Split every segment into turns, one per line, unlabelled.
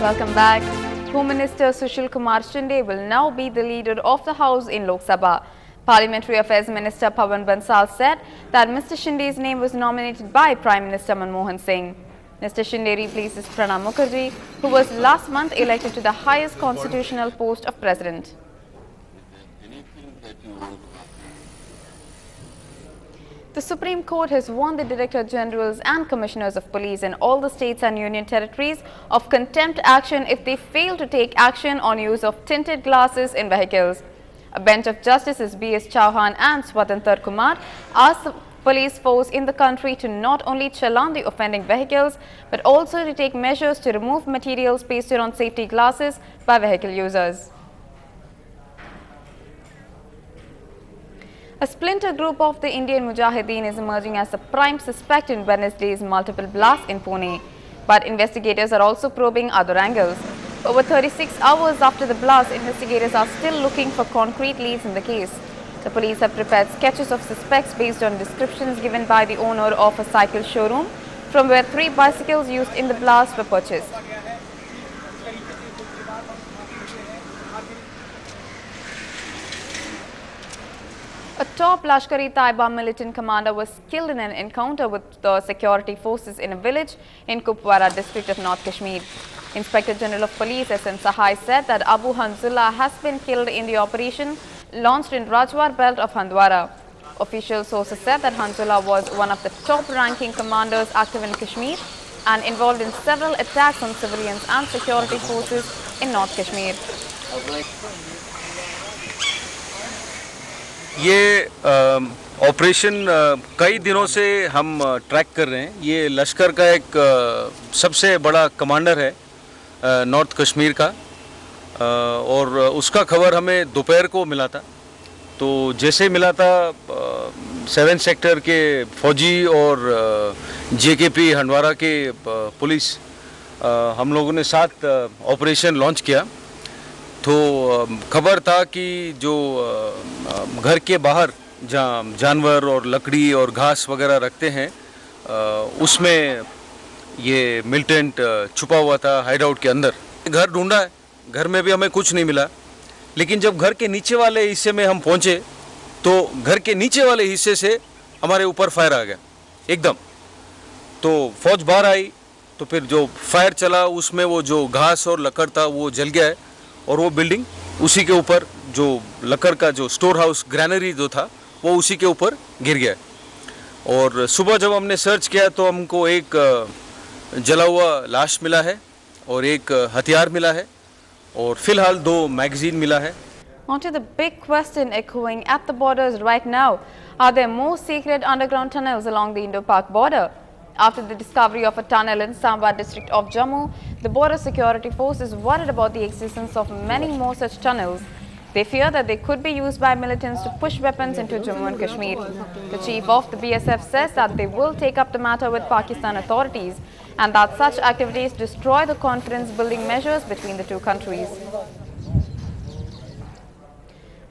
Welcome back. Home Minister Sushil Kumar Shinde will now be the leader of the House in Lok Sabha. Parliamentary Affairs Minister Pawan Bansal said that Mr. Shinde's name was nominated by Prime Minister Manmohan Singh. Mr. Shinde replaces Pranab Mukherjee, who was last month elected to the highest constitutional post of President. The Supreme Court has warned the Director Generals and Commissioners of Police in all the states and union territories of contempt action if they fail to take action on use of tinted glasses in vehicles. A bench of Justices B.S. Chauhan and Swatantra Kumar asked the police force in the country to not only challan the offending vehicles but also to take measures to remove materials pasted on safety glasses by vehicle users. A splinter group of the Indian Mujahideen is emerging as the prime suspect in Wednesday's multiple blasts in Pune. But investigators are also probing other angles. Over 36 hours after the blast, investigators are still looking for concrete leads in the case. The police have prepared sketches of suspects based on descriptions given by the owner of a cycle showroom from where 3 bicycles used in the blast were purchased. A top Lashkar-e-Taiba militant commander was killed in an encounter with the security forces in a village in Kupwara district of North Kashmir. Inspector General of Police S.N. Sahai said that Abu Hanzullah has been killed in the operation launched in Rajwar belt of Handwara. Official sources said that Hanzullah was one of the top-ranking commanders active in Kashmir and involved in several attacks on civilians and security forces in North Kashmir.
ये operation कई दिनों से हम track कर रहे हैं। ये लश्कर का एक सबसे बड़ा कमांडर है नॉर्थ कश्मीर का और उसका खबर हमें दोपहर को मिला था। तो जैसे मिला था 7 सेक्टर के फौजी और जेकेपी हंडवारा के पुलिस हम लोगों ने साथ ऑपरेशन लॉन्च किया। तो खबर था कि जो घर के बाहर जहाँ जानवर और लकड़ी और घास वगैरह रखते हैं उसमें ये मिलिटेंट छुपा हुआ था हाइड आउट के अंदर। घर ढूंढा है, घर में भी हमें कुछ नहीं मिला, लेकिन जब घर के नीचे वाले हिस्से में हम पहुँचे तो घर के नीचे वाले हिस्से से हमारे ऊपर फायर आ गया एकदम। तो फौज बाहर आई तो फिर जो फायर चला उसमें वो जो घास और लकड़ था वो जल गया है और वो बिल्डिंग उसी के ऊपर जो लकड़ का जो स्टोर हाउस ग्रैनरी जो था वो उसी के ऊपर गिर गया। और सुबह जब हमने सर्च किया तो हमको एक जला हुआ लाश मिला है और एक हथियार मिला है और फिलहाल 2 मैगजीन मिला है।
On to the big question echoing at the borders right now. Are there more secret underground tunnels along the Indo-Pak border? After the discovery of a tunnel in Samba district of Jammu, the border security force is worried about the existence of many more such tunnels. They fear that they could be used by militants to push weapons into Jammu and Kashmir. The chief of the BSF says that they will take up the matter with Pakistan authorities and that such activities destroy the confidence-building measures between the two countries.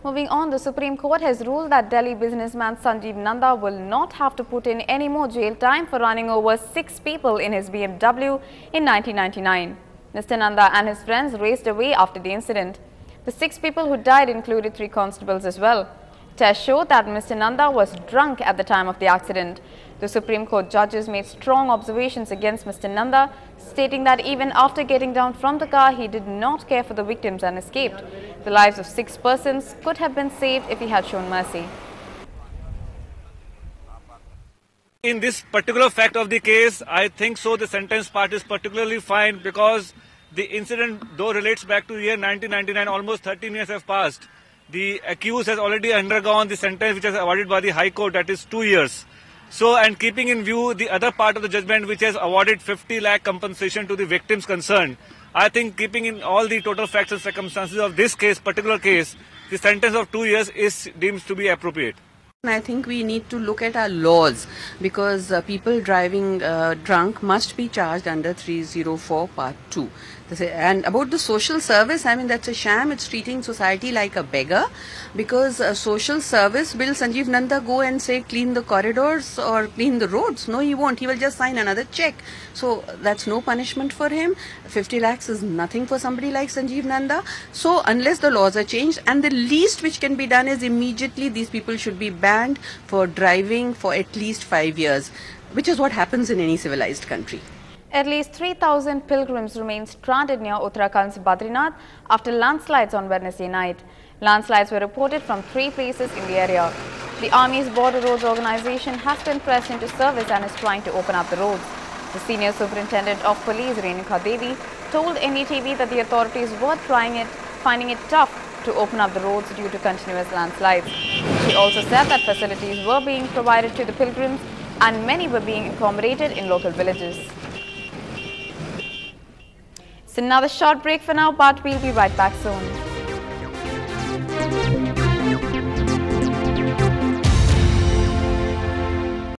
Moving on, the Supreme Court has ruled that Delhi businessman Sanjeev Nanda will not have to put in any more jail time for running over 6 people in his BMW in 1999. Mr. Nanda and his friends raced away after the incident. The 6 people who died included 3 constables as well. Tests showed that Mr. Nanda was drunk at the time of the accident. The Supreme Court judges made strong observations against Mr. Nanda, stating that even after getting down from the car, he did not care for the victims and escaped. The lives of 6 persons could have been saved if he had shown mercy.
In this particular fact of the case, I think so the sentence part is particularly fine because the incident, though relates back to year 1999, almost 13 years have passed. The accused has already undergone the sentence which is awarded by the High Court, that is 2 years. So, and keeping in view the other part of the judgment which has awarded 50 lakh compensation to the victims concerned, I think keeping in all the total facts and circumstances of this case, particular case, the sentence of 2 years is deemed to be appropriate.
I think we need to look at our laws, because people driving drunk must be charged under 304 Part 2. And about the social service, I mean, that's a sham. It's treating society like a beggar, because social service, will Sanjeev Nanda go and say clean the corridors or clean the roads? No, he won't. He will just sign another check. So that's no punishment for him. 50 lakhs is nothing for somebody like Sanjeev Nanda. So unless the laws are changed, and the least which can be done is immediately these people should be banned for driving for at least 5 years, which is what happens in any civilized country.
At least 3,000 pilgrims remain stranded near Uttarakhand's Badrinath after landslides on Wednesday night. Landslides were reported from 3 places in the area. The Army's Border Roads Organization has been pressed into service and is trying to open up the roads. The Senior Superintendent of Police, Renuka Devi, told NDTV that the authorities were finding it tough to open up the roads due to continuous landslides. She also said that facilities were being provided to the pilgrims and many were being accommodated in local villages. It's another short break for now, but we'll be right back soon.